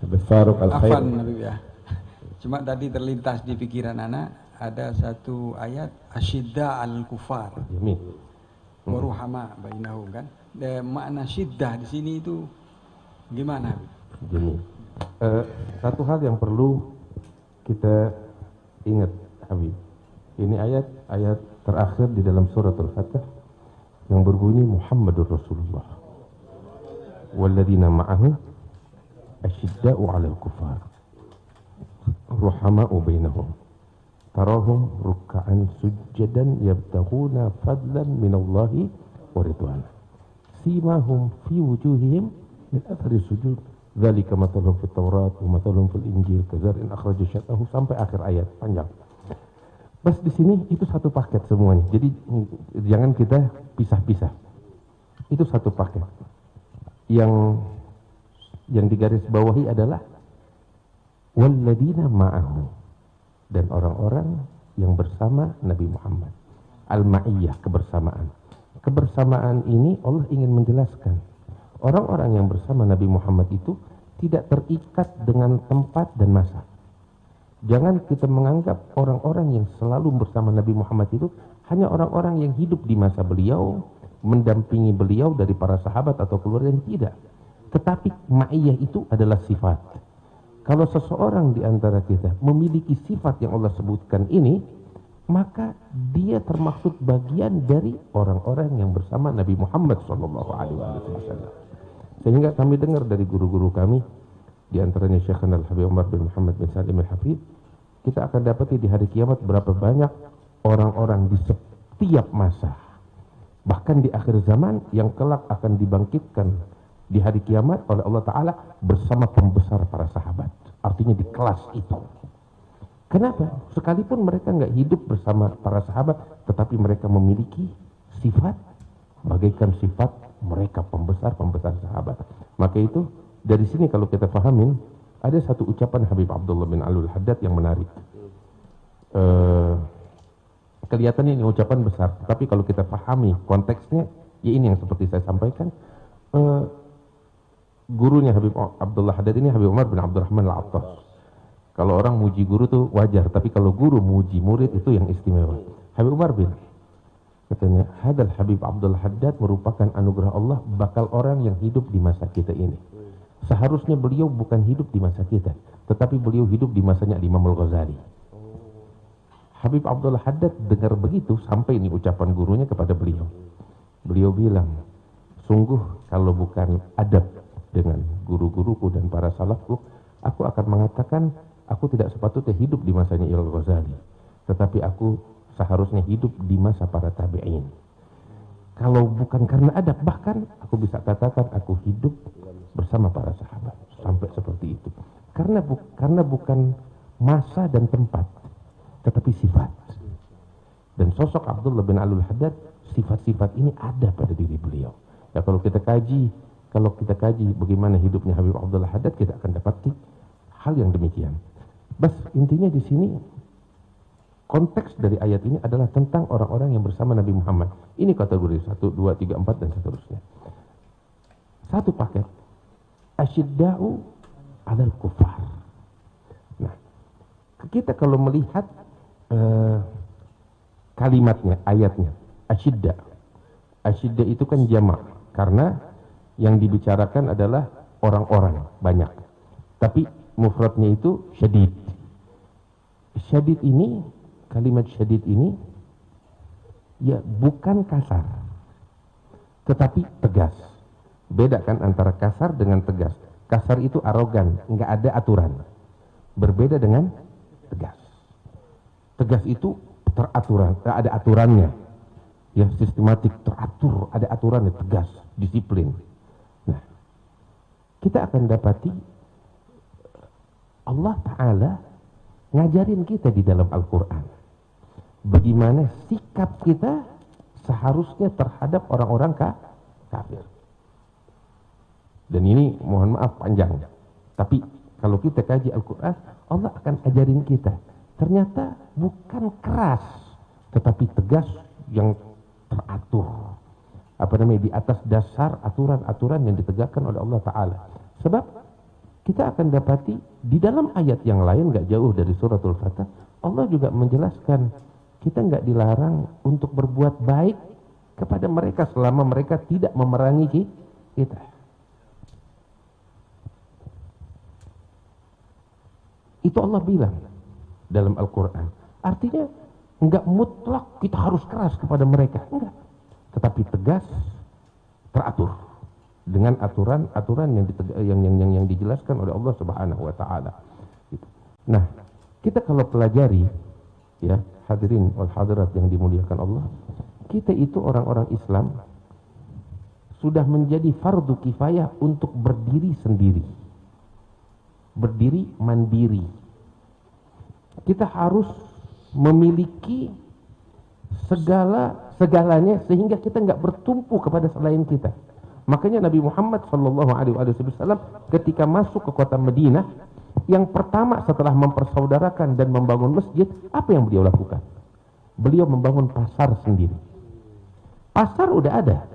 Habib Faruk Al-Khair. Afan Habib ya. Cuma tadi terlintas di pikiran anak ada satu ayat asyidda al-kufar. Waruhama bainahum kan. Makna syiddah di sini itu gimana Habib? Gini. Satu hal yang perlu kita ingat Habib, ini ayat terakhir di dalam surat Al-Fatih yang berbunyi Muhammadur Rasulullah walladzina ma'ahu asyidda'u 'alal kufar ruhama'u bainahum tarahum ruk'an sujjadan yabtaghuna fadlan minallahi wa ridwana simahum fi wujuhihim min athari sujud dzalika mathalun fit Taurat wa mathalun fil Injil kazar'in akhraja syatahu, sampai akhir ayat panjang. Pas di sini itu satu paket semuanya. Jadi jangan kita pisah-pisah. Itu satu paket. Yang digaris bawahi adalah walladzina ma'ahu, dan orang-orang yang bersama Nabi Muhammad. Al-Ma'iyyah, kebersamaan. Kebersamaan ini Allah ingin menjelaskan. Orang-orang yang bersama Nabi Muhammad itu tidak terikat dengan tempat dan masa. Jangan kita menganggap orang-orang yang selalu bersama Nabi Muhammad itu hanya orang-orang yang hidup di masa beliau, mendampingi beliau dari para sahabat atau keluarga, yang tidak. Tetapi ma'iyah itu adalah sifat. Kalau seseorang di antara kita memiliki sifat yang Allah sebutkan ini, maka dia termaksud bagian dari orang-orang yang bersama Nabi Muhammad SAW. Sehingga kami dengar dari guru-guru kami, di antaranya Syekhana Al-Habib Umar bin Muhammad bin Salim Al-Hafidh, kita akan dapati di hari kiamat berapa banyak orang-orang di setiap masa, bahkan di akhir zaman, yang kelak akan dibangkitkan di hari kiamat oleh Allah Ta'ala bersama pembesar para sahabat. Artinya di kelas itu. Kenapa? Sekalipun mereka nggak hidup bersama para sahabat, tetapi mereka memiliki sifat bagaikan sifat mereka pembesar-pembesar sahabat. Maka itu, dari sini kalau kita pahamin, ada satu ucapan Habib Abdullah bin Alul Haddad yang menarik. Kelihatannya ini ucapan besar, tapi kalau kita pahami konteksnya, ya ini yang seperti saya sampaikan. Gurunya Habib Abdullah Haddad ini Habib Umar bin Abdurrahman Al-Attas. Kalau orang muji guru tuh wajar, tapi kalau guru muji murid itu yang istimewa. Habib Umar bin, katanya, hadal Habib Abdullah Haddad merupakan anugerah Allah bakal orang yang hidup di masa kita ini. Seharusnya beliau bukan hidup di masa kita, tetapi beliau hidup di masanya Imam Al-Ghazali. Habib Abdullah Haddad dengar begitu, sampai ini ucapan gurunya kepada beliau. Beliau bilang, sungguh kalau bukan adab dengan guru-guruku dan para salafku, aku akan mengatakan aku tidak sepatutnya hidup di masanya Al-Ghazali, tetapi aku seharusnya hidup di masa para tabi'in. Kalau bukan karena adab, bahkan aku bisa katakan aku hidup bersama para sahabat, sampai seperti itu. Karena bukan masa dan tempat, tetapi sifat. Dan sosok Abdullah bin Alul Haddad, sifat-sifat ini ada pada diri beliau. Ya, kalau kita kaji bagaimana hidupnya Habib Abdullah Haddad, kita akan dapati hal yang demikian. Bas, intinya di sini konteks dari ayat ini adalah tentang orang-orang yang bersama Nabi Muhammad. Ini kategori 1, 2, 3, 4 dan seterusnya. Satu paket. Asyidda'u 'alal kufar. Nah, kita kalau melihat kalimatnya, ayatnya, asyidda. Asyidda itu kan jamak, karena yang dibicarakan adalah orang-orang banyak. Tapi mufradnya itu syadid. Syadid ini, kalimat syadid ini, ya bukan kasar, tetapi tegas. Beda kan antara kasar dengan tegas. Kasar itu arogan, nggak ada aturan. Berbeda dengan tegas. Tegas itu teraturan, ada aturannya. Ya, sistematik, teratur, ada aturannya, tegas, disiplin. Nah, kita akan dapati Allah Ta'ala ngajarin kita di dalam Al-Quran bagaimana sikap kita seharusnya terhadap orang-orang kafir. Dan ini mohon maaf panjang, tapi kalau kita kaji Al-Quran, Allah akan ajarin kita ternyata bukan keras, tetapi tegas yang teratur, di atas dasar aturan-aturan yang ditegakkan oleh Allah Ta'ala. Sebab kita akan dapati di dalam ayat yang lain, gak jauh dari suratul Fatah, Allah juga menjelaskan kita gak dilarang untuk berbuat baik kepada mereka selama mereka tidak memerangi kita. Itu Allah bilang dalam Al-Quran. Artinya enggak mutlak kita harus keras kepada mereka, enggak. Tetapi tegas, teratur dengan aturan-aturan yang dijelaskan oleh Allah Subhanahu wa taala. Gitu. Nah, kita kalau pelajari, ya, hadirin wal hadirat yang dimuliakan Allah, kita itu orang-orang Islam sudah menjadi fardu kifayah untuk berdiri sendiri. Berdiri mandiri. Kita harus memiliki segalanya sehingga kita nggak bertumpu kepada selain kita. Makanya Nabi Muhammad SAW ketika masuk ke kota Madinah, yang pertama setelah mempersaudarakan dan membangun masjid, apa yang beliau lakukan? Beliau membangun pasar sendiri. Pasar udah ada,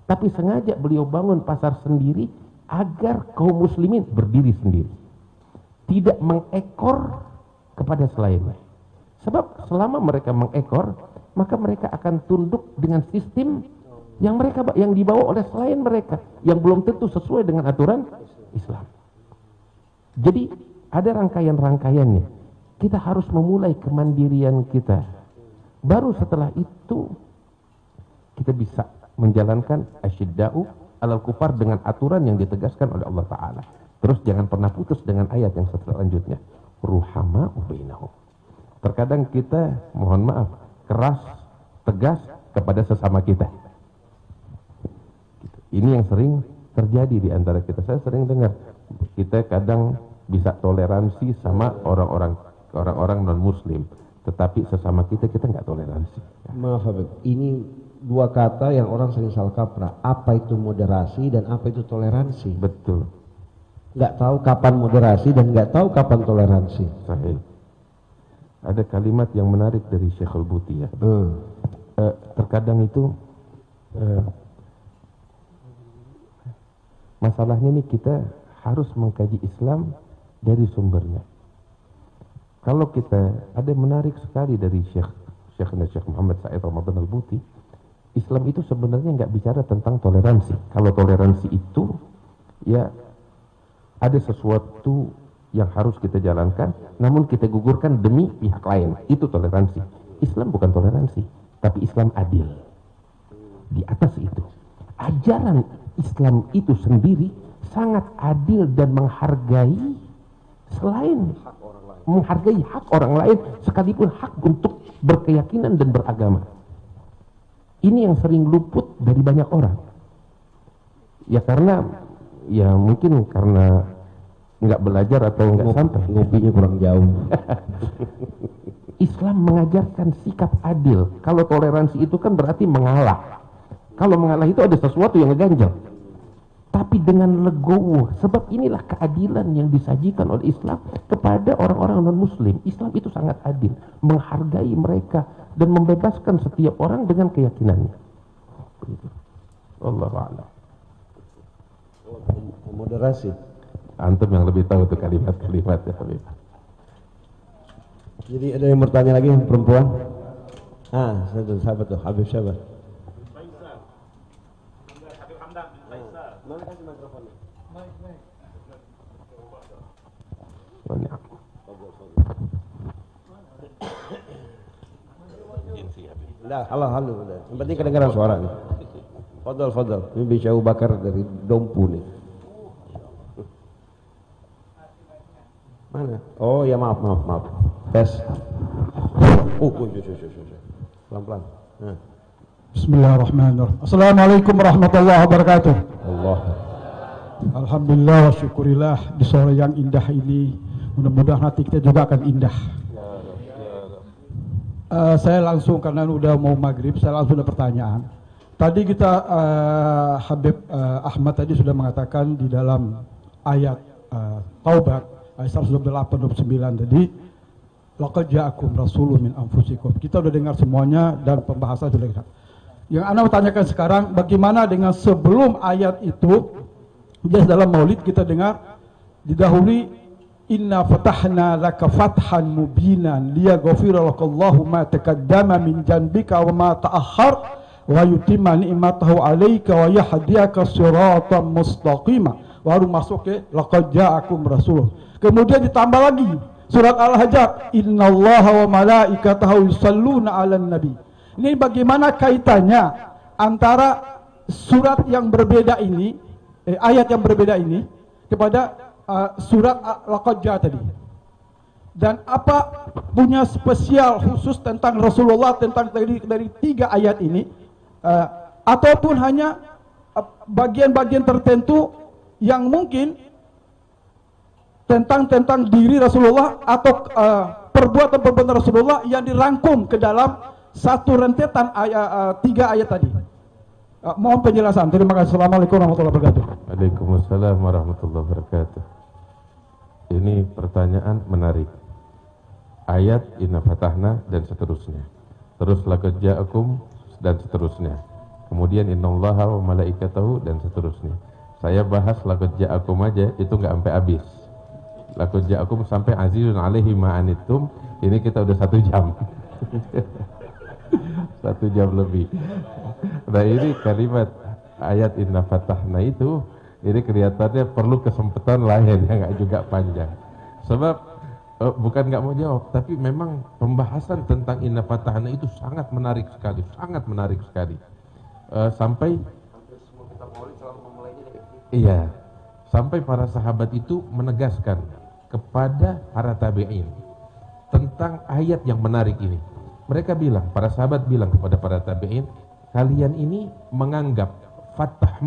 tapi sengaja beliau bangun pasar sendiri agar kaum muslimin berdiri sendiri. Tidak mengekor kepada selainnya. Sebab selama mereka mengekor, maka mereka akan tunduk dengan sistem yang dibawa oleh selain mereka, yang belum tentu sesuai dengan aturan Islam. Jadi ada rangkaian-rangkaiannya. Kita harus memulai kemandirian kita. Baru setelah itu kita bisa menjalankan asyidda'u alal kufar dengan aturan yang ditegaskan oleh Allah Ta'ala. Terus jangan pernah putus dengan ayat yang selanjutnya, ruhama'u bainahum. Terkadang kita, mohon maaf, keras, tegas kepada sesama kita. Ini yang sering terjadi di antara kita. Saya sering dengar, kita kadang bisa toleransi sama orang-orang non-muslim, tetapi sesama kita nggak toleransi. Maaf Habib, ini dua kata yang orang sering salah kaprah. Apa itu moderasi dan apa itu toleransi? Betul. Nggak tahu kapan moderasi dan nggak tahu kapan toleransi. Sahih. Ada kalimat yang menarik dari Syekhul Buti ya. Terkadang itu masalahnya nih, kita harus mengkaji Islam dari sumbernya. Kalau kita, ada menarik sekali dari Syekh Muhammad Said Ramadan Al-Buti, Islam itu sebenarnya nggak bicara tentang toleransi. Kalau toleransi itu ya ada sesuatu yang harus kita jalankan, namun kita gugurkan demi pihak lain. Itu toleransi. Islam bukan toleransi, tapi Islam adil. Di atas itu, ajaran Islam itu sendiri sangat adil dan menghargai menghargai hak orang lain, sekalipun hak untuk berkeyakinan dan beragama. Ini yang sering luput dari banyak orang. Ya karena, ya mungkin karena nggak belajar atau nggak sampai, ngopinya kurang jauh. Islam mengajarkan sikap adil. Kalau toleransi itu kan berarti mengalah. Kalau mengalah itu ada sesuatu yang ngeganjal. Tapi dengan legowo, sebab inilah keadilan yang disajikan oleh Islam kepada orang-orang non-muslim. Islam itu sangat adil, menghargai mereka dan membebaskan setiap orang dengan keyakinannya. Wallahu a'lam. Moderasi. Antum yang lebih tahu tuh kalimat-kalimat ya Habib. Jadi ada yang bertanya lagi, perempuan? Sahabat tuh, Habib siapa? Mana kasih mikrofonnya? Halo, udah. Yang penting kedengaran suara nih. Fadal. Ini Bisya Abu Bakar dari Dompu nih. Mana? Oh ya maaf. Tes. Pelan-pelan. Nah. Bismillahirrahmanirrahim. Assalamualaikum warahmatullahi wabarakatuh. Alhamdulillah wa syukurillah di sore yang indah ini. Mudah-mudahan hati kita juga akan indah. Saya langsung, karena udah mau maghrib, saya langsung ada pertanyaan. Tadi kita Habib Ahmad tadi sudah mengatakan di dalam ayat Taubat ayat 128-29 tadi, laqad ja'akum rasulun min anfusikum. Kita sudah dengar semuanya dan pembahasan sudah dengar. Yang Anda bertanyakan sekarang, bagaimana dengan sebelum ayat itu? Jelas dalam Maulid kita dengar didahului, inna fatahna laka fathan mubinan liyaghfira lakallahu ma taqaddama min janbika wa ma ta'akhkhar wa yutimma ni'matahu 'alaika wa yahdiyaka siratan mustaqima. Baru masuk ke laqad ja'akum rasul. Kemudian ditambah lagi surat Al-Hajj, innallaha wa malaikatahu yusalluna 'alan nabi. Ini bagaimana kaitannya antara surat yang berbeda ini, ayat yang berbeda ini kepada surat Laqad Jaa tadi? Dan apa punya spesial khusus tentang Rasulullah, tentang dari tiga ayat ini, ataupun hanya bagian-bagian tertentu yang mungkin tentang diri Rasulullah atau perbuatan Rasulullah yang dirangkum ke dalam satu rentetan tiga ayat tadi. Mohon penjelasan. Terima kasih. Assalamualaikum warahmatullahi wabarakatuh. Waalaikumsalam warahmatullahi wabarakatuh. Ini pertanyaan menarik. Ayat inna fatahna dan seterusnya. Terus laqad ja'akum dan seterusnya. Kemudian innallaha wa malaikatahu dan seterusnya. Saya bahas laqad ja'akum aja itu nggak sampai habis. Laqad ja'akum sampai azizun alaihi ma anittum, ini kita udah 1 jam. 1 jam lebih. Nah ini kalimat ayat inna fatahna itu, ini kelihatannya perlu kesempatan lain yang nggak juga panjang. Sebab bukan nggak mau jawab, tapi memang pembahasan tentang inna fatahna itu sangat menarik sekali, sangat menarik sekali. Sampai iya, sampai para sahabat itu menegaskan kepada para tabi'in tentang ayat yang menarik ini. Mereka bilang, para sahabat bilang kepada para tabi'in, kalian ini menganggap Fatah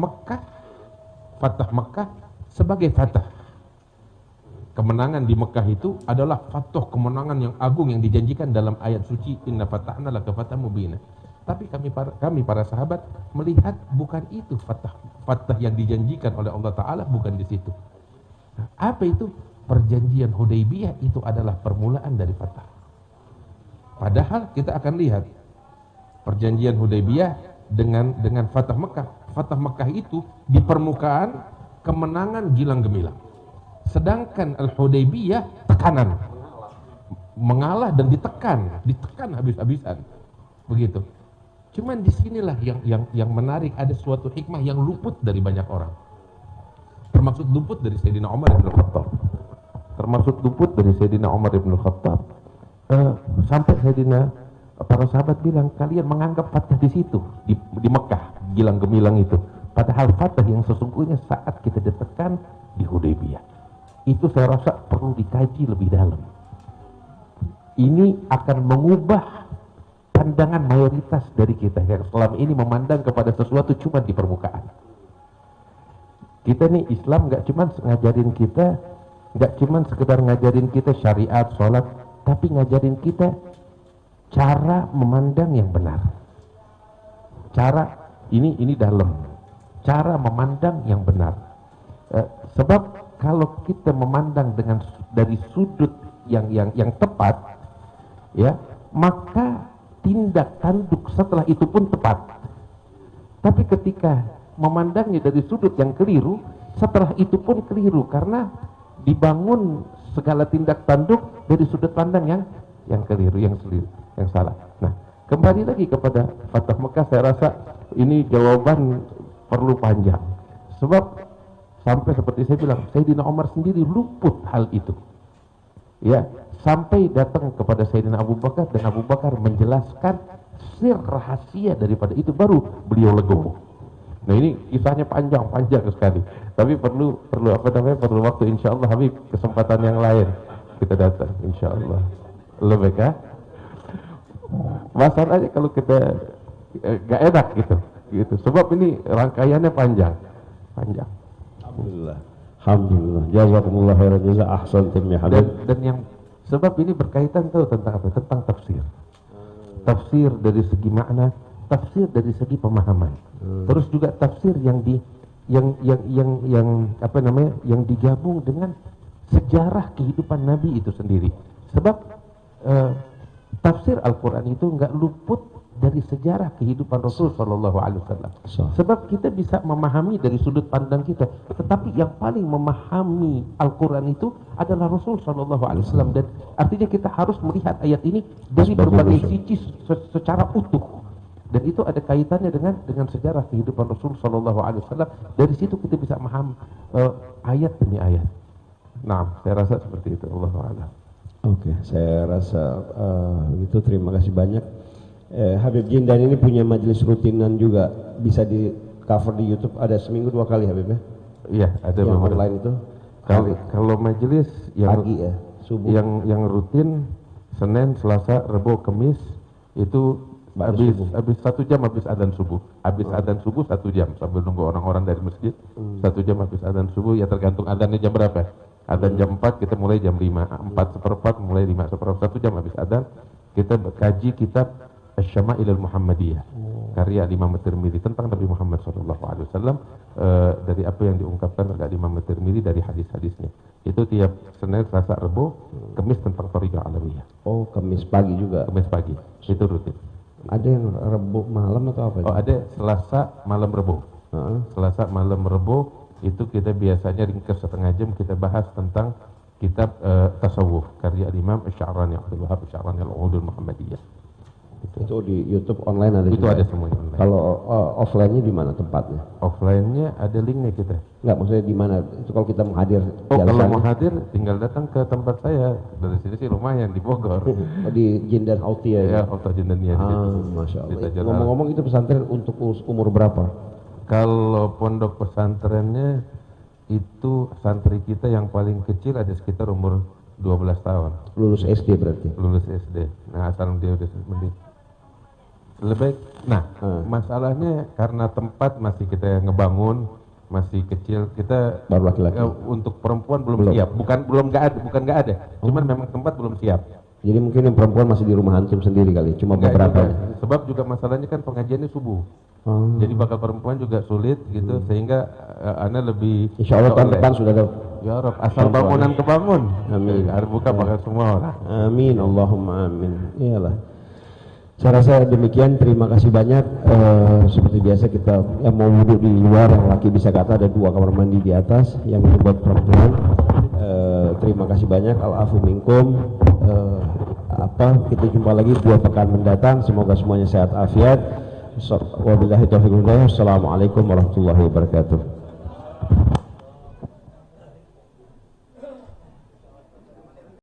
Mekah sebagai fatah. Kemenangan di Mekah itu adalah fatah, kemenangan yang agung yang dijanjikan dalam ayat suci inna fatahna laka fathan mubina. Tapi kami para sahabat melihat bukan itu fatah yang dijanjikan oleh Allah Ta'ala, bukan di situ. Nah, apa itu? Perjanjian Hudaybiyah itu adalah permulaan dari fatah. Padahal kita akan lihat perjanjian Hudaybiyah dengan Fatah Mekah. Fatah Mekah itu di permukaan kemenangan gilang gemilang. Sedangkan Al-Hudaybiyah tekanan, mengalah dan ditekan habis-habisan. Begitu. Cuman disinilah yang menarik, ada suatu hikmah yang luput dari banyak orang. Termasuk luput dari Sayyidina Umar bin Khattab. Sampai Sayyidina para sahabat bilang, kalian menganggap fatah di situ, di Mekah, gilang gemilang itu. Padahal fatah yang sesungguhnya saat kita ditekan di Hudaybiyah. Itu saya rasa perlu dikaji lebih dalam. Ini akan mengubah pandangan mayoritas dari kita yang selama ini memandang kepada sesuatu cuma di permukaan. Kita nih Islam nggak cuma sekedar ngajarin kita syariat, sholat, tapi ngajarin kita cara memandang yang benar. Ini dalam. Cara memandang yang benar. Sebab kalau kita memandang dari sudut yang tepat, ya, maka tindak tanduk setelah itu pun tepat. Tapi ketika memandangnya dari sudut yang keliru, setelah itu pun keliru karena dibangun segala tindak tanduk dari sudut pandang yang keliru, yang salah. Nah, kembali lagi kepada Fatah Mekah, saya rasa ini jawaban perlu panjang. Sebab sampai seperti saya bilang, Sayyidina Umar sendiri luput hal itu. Ya, sampai datang kepada Sayyidina Abu Bakar dan Abu Bakar menjelaskan sir rahasia daripada itu, baru beliau legowo. Nah, ini kisahnya panjang sekali. Tapi perlu waktu, insyaallah Habib, kesempatan yang lain kita datang insyaallah. Lebih kah? Masalahnya kalau kita gak enak gitu. Sebab ini rangkaiannya panjang. Alhamdulillah. Jazakumullah khairan jaza, ahsantum ya Habib. Dan yang sebab ini berkaitan tentang apa? Tentang tafsir. Tafsir dari segi makna, tafsir dari segi pemahaman. Terus juga tafsir yang digabung dengan sejarah kehidupan Nabi itu sendiri. Sebab tafsir Al-Quran itu nggak luput dari sejarah kehidupan Rasul Shallallahu Alaihi Wasallam. Sebab kita bisa memahami dari sudut pandang kita, tetapi yang paling memahami Al-Quran itu adalah Rasul Shallallahu Alaihi Wasallam. Dan artinya kita harus melihat ayat ini dari berbagai sisi secara utuh. Dan itu ada kaitannya dengan sejarah kehidupan Rasul Shallallahu Alaihi Wasallam. Dari situ kita bisa memahami ayat demi ayat. Nah, saya rasa seperti itu. Allahu a'lam. Oke, saya rasa begitu. Terima kasih banyak. Habib Jindan ini punya majelis rutinan juga, bisa di cover di YouTube, ada seminggu 2 kali Habib ya? Iya, ada yang online itu. Kalau majelis yang pagi ya, subuh. Yang rutin Senin, Selasa, Rabu, Kamis itu habis 1 jam habis adzan subuh. Habis adzan subuh 1 jam sambil nunggu orang-orang dari masjid. 1 jam habis adzan subuh, ya tergantung adzannya jam berapa. Adzan jam 4, kita mulai jam 5, 4:15 mulai 5:15, 1 jam habis adzan kita kaji kitab Asy-Syama'ilul Muhammadiyah, karya Imam At-Tirmidzi tentang Nabi Muhammad SAW, dari apa yang diungkapkan oleh Imam At-Tirmidzi dari hadis-hadisnya. Itu tiap Senin, Selasa, Rabu, Kamis tentang Thariqah Alawiyah. Oh, Kamis pagi juga? Kamis pagi, itu rutin. Ada yang Rabu malam atau apa? Oh, ada Selasa malam Rabu. Selasa malam Rabu itu kita biasanya ringkas 1/2 jam kita bahas tentang kitab tasawuf karya Imam Asy-Sya'rani Abdul Wahab Asy-Sya'rani Al-Uhudul Muhammadiyah. Itu di YouTube online ada Itu juga? ada semuanya online. Kalau offline-nya di mana tempatnya? Offline-nya ada linknya kita. Enggak, maksudnya di mana? Itu kalau kita menghadir Kalau mau hadir tinggal datang ke tempat saya. Dari sini sih lumayan di Bogor. di Jindan Autia Ya, Auto Jindannya. Masya Allah. Ngomong-ngomong itu pesantren untuk umur berapa? Kalau pondok pesantrennya itu santri kita yang paling kecil ada sekitar umur 12 tahun. Lulus SD berarti? Lulus SD. Nah, asal dia udah lebih baik. Nah, masalahnya karena tempat masih kita ngebangun, masih kecil, kita baru laki-laki. Untuk perempuan belum siap. Bukan nggak ada. Cuman memang tempat belum siap. Jadi mungkin yang perempuan masih di rumah antum sendiri kali, cuma beberapa. Sebab juga masalahnya kan pengajiannya subuh. Jadi bakal perempuan juga sulit gitu, sehingga ana lebih. Insya Allah tahun depan sudah ada. Ya Rob, asal bangunan kebangun. Amin. Harus buka bakal semua orang. Amin, Allahumma amin. Iyalah. Saya rasa demikian, terima kasih banyak. Seperti biasa kita yang mau duduk di luar, yang laki bisa kata ada 2 kamar mandi di atas, yang buat perempuan. Terima kasih banyak. Al-afu minkum. Kita jumpa lagi 2 pekan mendatang. Semoga semuanya sehat afiat. Wabillahi taufiq wal hidayah. Assalamualaikum warahmatullahi wabarakatuh.